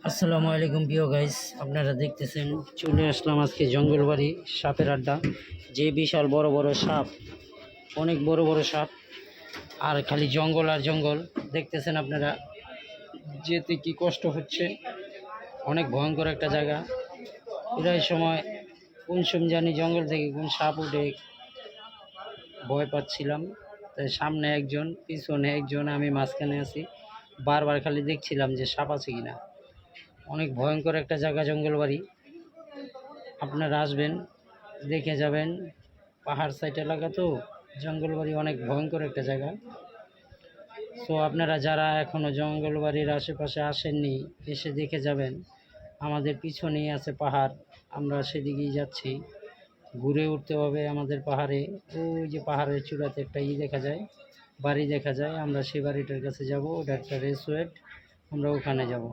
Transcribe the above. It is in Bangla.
আসসালামু আলাইকুম প্রিয় গাইস, আপনারা দেখতেছেন চলে আসলাম আজকে জঙ্গলবাড়ি সাপের আড্ডা। যে বিশাল বড় বড় সাপ, অনেক বড় বড় সাপ, আর খালি জঙ্গল আর জঙ্গল দেখতেছেন আপনারা। যেতে কি কষ্ট হচ্ছে, অনেক ভয়ঙ্কর একটা জায়গা। প্রায় সময় কোন জানি জঙ্গল থেকে কোন সাপ উঠে ভয় পাচ্ছিলাম। তাই সামনে একজন, পিছনে একজন, আমি মাঝখানে আছি। বারবার খালি দেখছিলাম যে সাপ আছে কিনা। অনেক ভয়ঙ্কর একটা জায়গা জঙ্গলবাড়ি, আপনারা আসবেন, দেখে যাবেন। পাহাড় সাইড এলাকা তো, জঙ্গলবাড়ি অনেক ভয়ঙ্কর একটা জায়গা। সো আপনারা যারা এখনও জঙ্গলবাড়ির আশেপাশে আসেননি, এসে দেখে যাবেন। আমাদের পিছনেই আছে পাহাড়, আমরা সেদিকেই যাচ্ছি। ঘুরে উঠতে হবে আমাদের পাহাড়ে। ওই যে পাহাড়ের চূড়াতে একটা দেখা যায়, বাড়ি দেখা যায়। আমরা সেই বাড়িটার কাছে যাব, ওটা একটা রেসোর্ট, আমরা ওখানে যাব।